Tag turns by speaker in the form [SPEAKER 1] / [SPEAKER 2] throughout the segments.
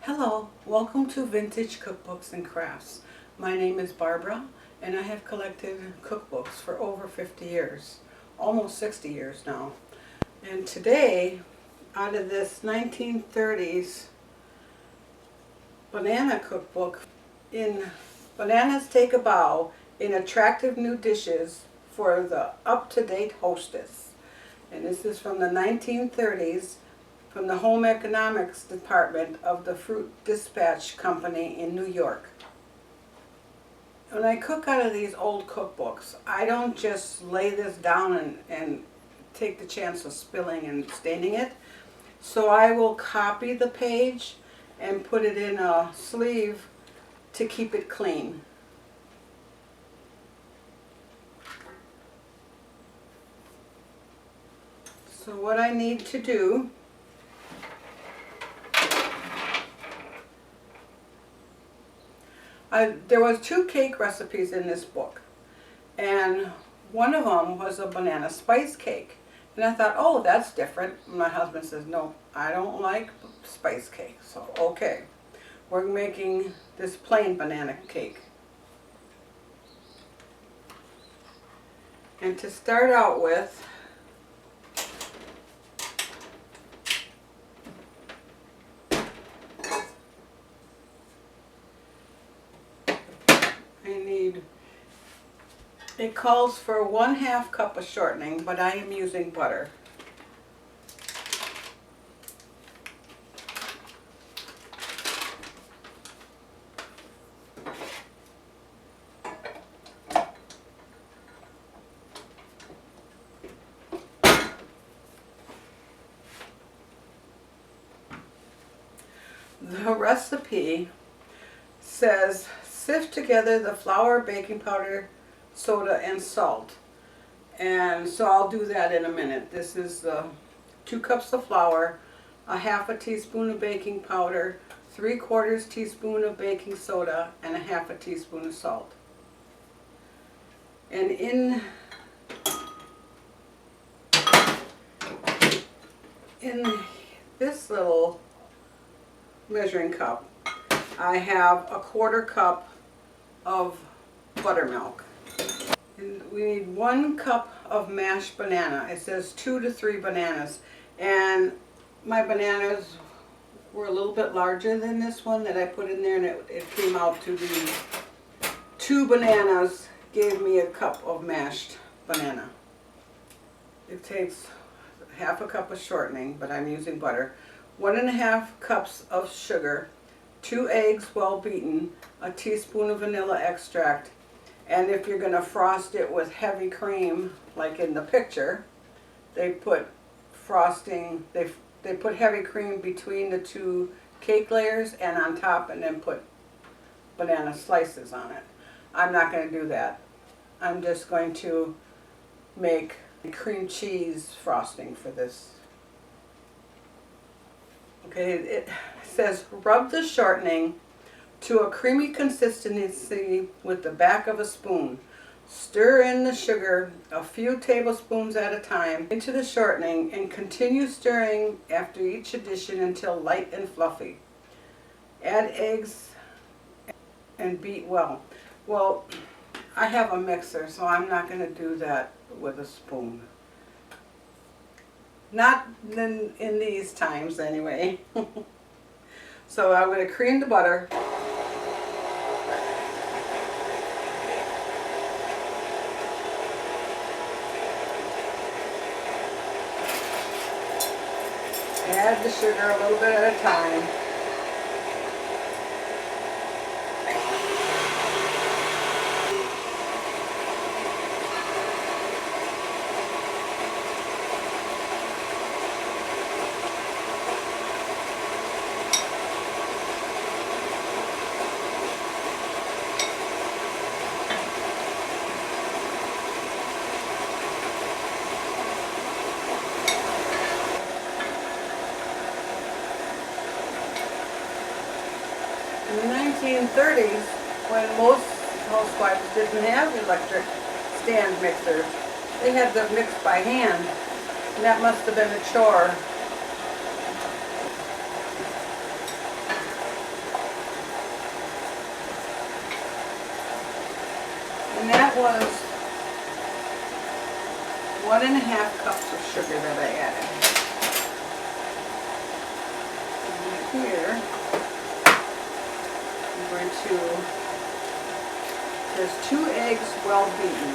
[SPEAKER 1] Hello, welcome to Vintage Cookbooks and Crafts. My name is Barbara and I have collected cookbooks for over 50 years, almost 60 years now. And today, out of this 1930s banana cookbook, in Bananas Take a Bow in Attractive New Dishes for the Up-to-Date Hostess. And this is from the 1930s, from the Home Economics Department of the Fruit Dispatch Company in New York. When I cook out of these old cookbooks, I don't just lay this down and take the chance of spilling and staining it. So I will copy the page and put it in a sleeve to keep it clean. So what I need to do, there was 2 cake recipes in this book, and one of them was a banana spice cake. And I thought, oh, that's different. My husband says, no, I don't like spice cake. So, okay, we're making this plain banana cake. And to start out with, it calls for 1/2 cup of shortening, but I am using butter. The recipe says sift together the flour, baking powder, soda, and salt. And so I'll do that in a minute. This is 2 cups of flour, a 1/2 teaspoon of baking powder, 3/4 teaspoon of baking soda, and a 1/2 teaspoon of salt. And in this little measuring cup, I have a 1/4 cup of buttermilk. And we need 1 cup of mashed banana. It says 2 to 3 bananas. And my bananas were a little bit larger than this one that I put in there, and it came out to be 2 bananas gave me a cup of mashed banana. It takes 1/2 cup of shortening, but I'm using butter, 1 1/2 cups of sugar, 2 eggs well beaten, a teaspoon of vanilla extract, and if you're going to frost it with heavy cream, like in the picture, they put frosting, they put heavy cream between the 2 cake layers and on top, and then put banana slices on it. I'm not going to do that. I'm just going to make cream cheese frosting for this. Okay, it says rub the shortening to a creamy consistency with the back of a spoon. Stir in the sugar a few tablespoons at a time into the shortening and continue stirring after each addition until light and fluffy. Add eggs and beat well. Well, I have a mixer, so I'm not going to do that with a spoon. Not in these times anyway. So I'm going to cream the butter. Add the sugar a little bit at a time. In the 1930s, when most housewives didn't have electric stand mixers, they had them mixed by hand, and that must have been a chore. was 1.5 cups of sugar that I added. And here, I'm going to, there's 2 eggs well beaten.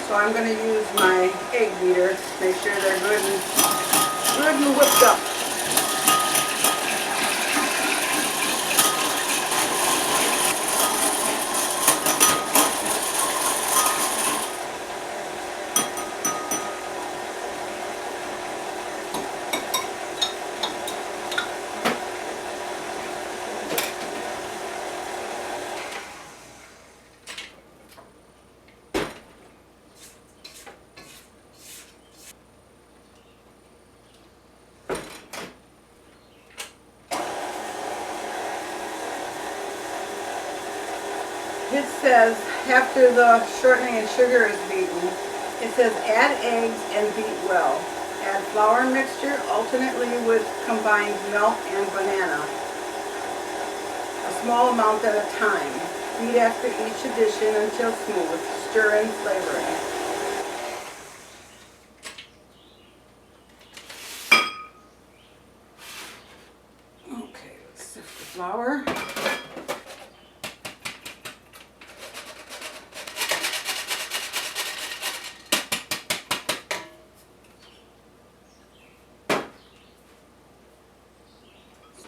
[SPEAKER 1] So I'm going to use my egg beater to make sure they're good and whipped up. It says, after the shortening and sugar is beaten, it says add eggs and beat well. Add flour mixture alternately with combined milk and banana, a small amount at a time. Beat after each addition until smooth. Stir in flavoring. Okay, let's sift the flour.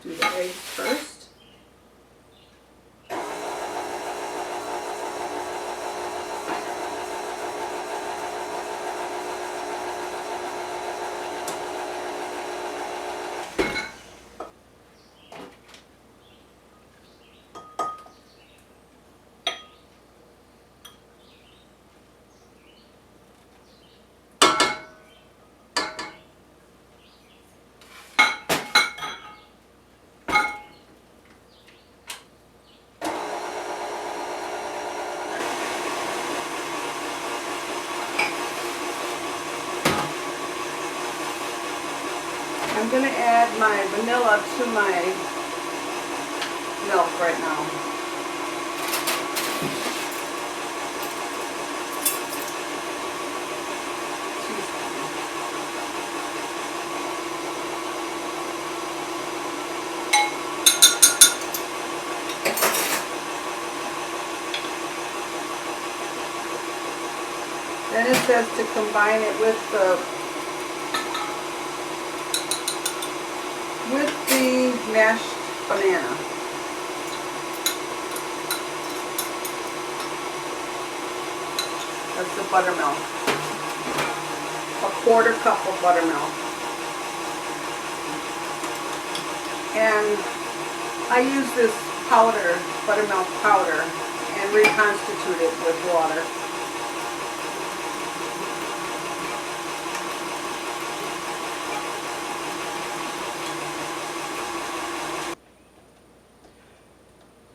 [SPEAKER 1] Do the eggs first. I'm going to add my vanilla to my milk right now. Then it says to combine it with the mashed banana. That's the buttermilk. A 1/4 cup of buttermilk. And I use this powder, buttermilk powder, and reconstitute it with water.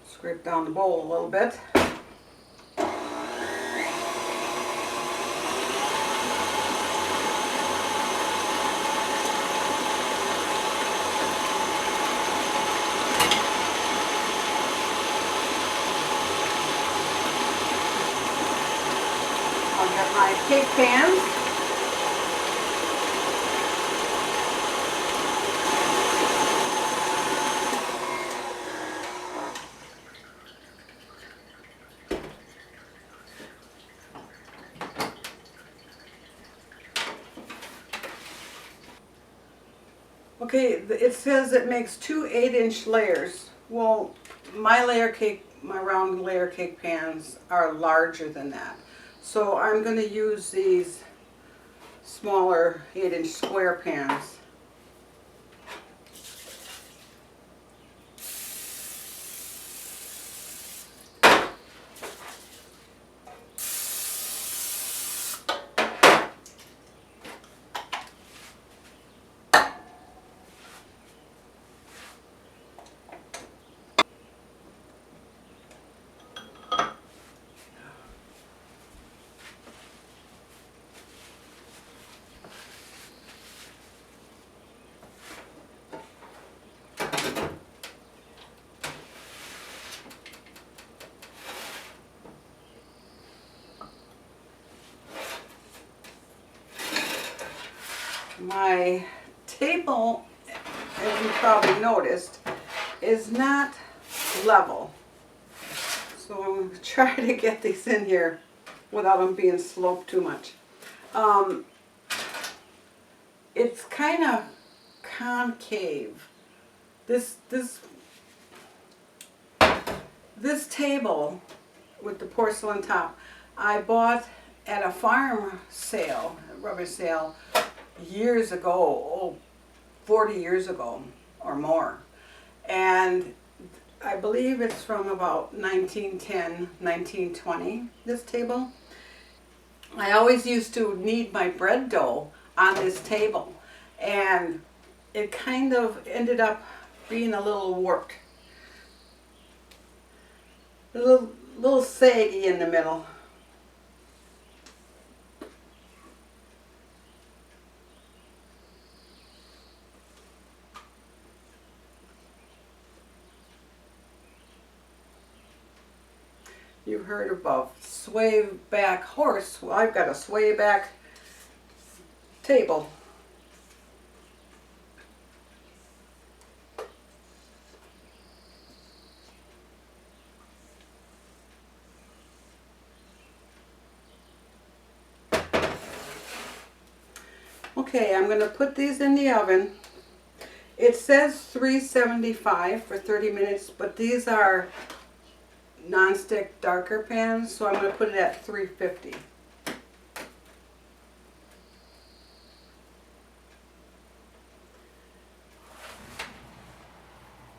[SPEAKER 1] Scrape down the bowl a little bit. I'll get my cake pans. Okay, it says it makes 2 8-inch layers. Well, my round layer cake pans are larger than that. So I'm going to use these smaller 8-inch square pans. My table, as you probably noticed, is not level. So I'm going to try to get these in here without them being sloped too much. It's kind of concave. This table with the porcelain top, I bought at a farm sale, a rubber sale, years ago, 40 years ago or more. And I believe it's from about 1910, 1920, this table. I always used to knead my bread dough on this table, and it kind of ended up being a little warped. A little saggy in the middle. You've heard about sway back horse. Well, I've got a sway back table. Okay, I'm going to put these in the oven. It says 375 for 30 minutes, but these are non-stick darker pans, so I'm going to put it at 350.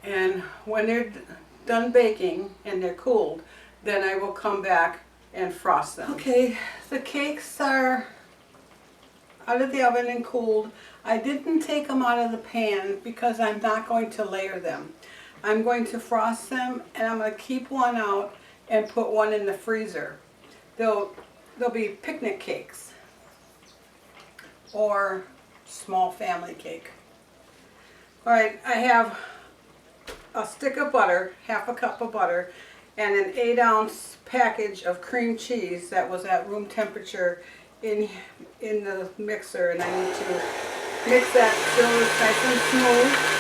[SPEAKER 1] And when they're done baking and they're cooled, then I will come back and frost them. Okay, the cakes are out of the oven and cooled. I didn't take them out of the pan because I'm not going to layer them. I'm going to frost them, and I'm going to keep one out and put one in the freezer. They'll be picnic cakes or small family cake. All right, I have a stick of butter, half a cup of butter, and an 8-ounce package of cream cheese that was at room temperature in the mixer, and I need to mix that till it's nice and smooth.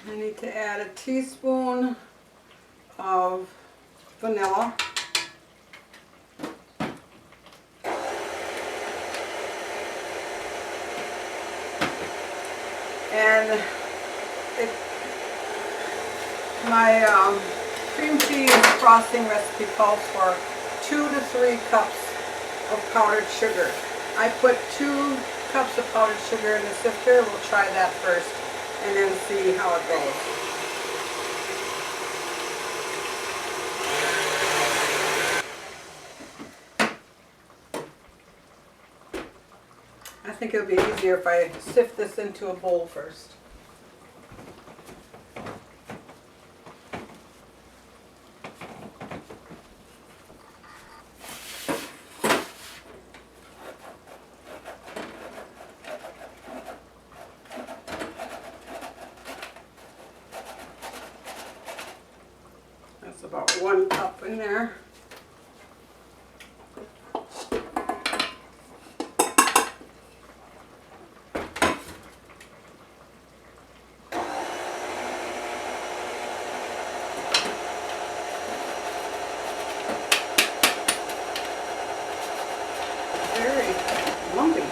[SPEAKER 1] I need to add a teaspoon of vanilla. And my cream cheese frosting recipe calls for 2 to 3 cups of powdered sugar. I put 2 cups of powdered sugar in the sifter. We'll try that first and then see how it goes. I think it'll be easier if I sift this into a bowl first. That's about 1 cup in there. Very lumpy.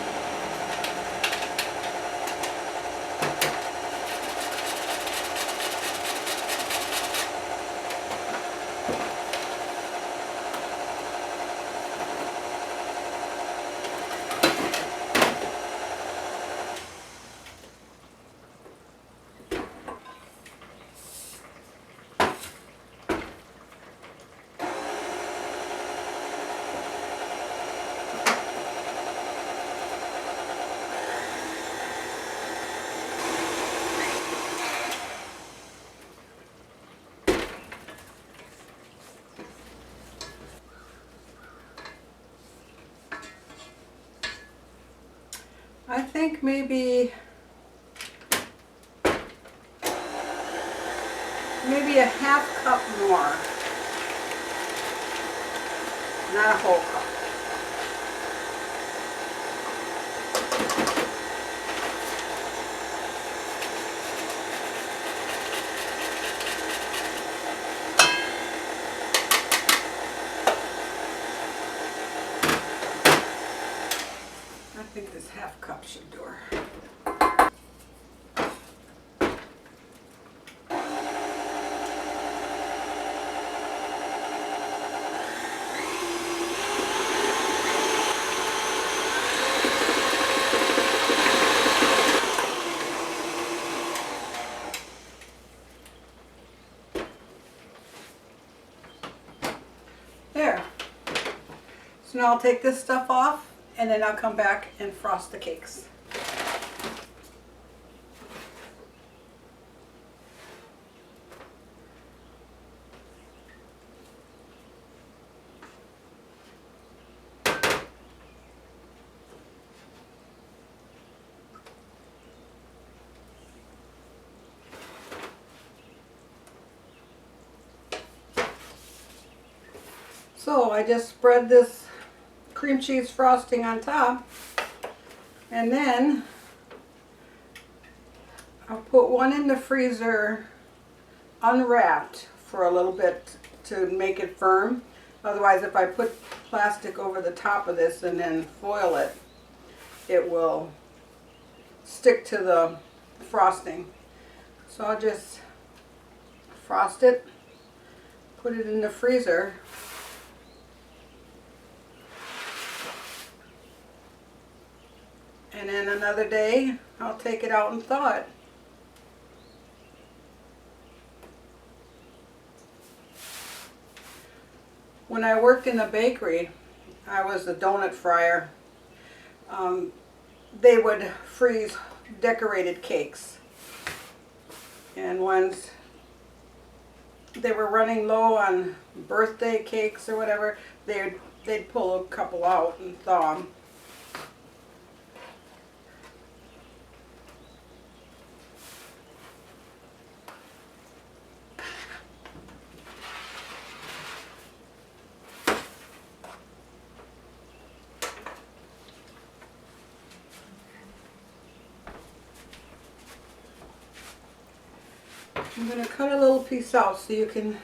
[SPEAKER 1] I think maybe a half cup more, not a whole cup. 1/2 cup should do her. There. So now I'll take this stuff off and then I'll come back and frost the cakes. So I just spread this cream cheese frosting on top, and then I'll put one in the freezer unwrapped for a little bit to make it firm. Otherwise, if I put plastic over the top of this and then foil it, it will stick to the frosting. So I'll just frost it, put it in the freezer. And then another day, I'll take it out and thaw it. When I worked in a bakery, I was a donut fryer. They would freeze decorated cakes. And once they were running low on birthday cakes or whatever, they'd pull a couple out and thaw them. I'm going to cut a little piece out so you can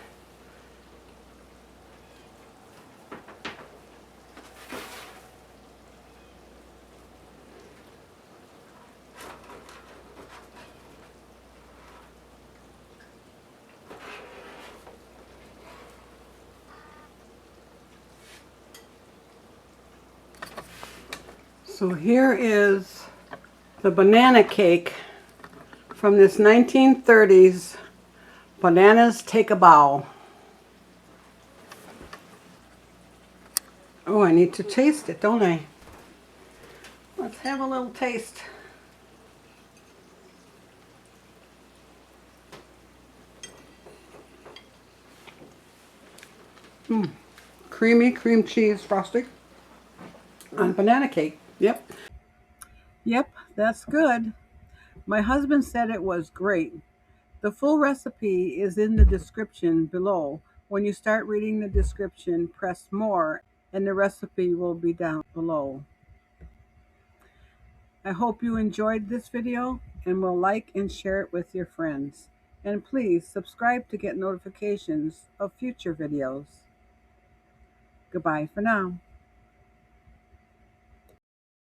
[SPEAKER 1] So here is the banana cake from this 1930s Bananas Take a Bow. Oh, I need to taste it, don't I? Let's have a little taste. Creamy cream cheese frosting on banana cake. Yep. Yep, that's good. My husband said it was great. The full recipe is in the description below. When you start reading the description, press more and the recipe will be down below. I hope you enjoyed this video and will like and share it with your friends. And please subscribe to get notifications of future videos. Goodbye for now.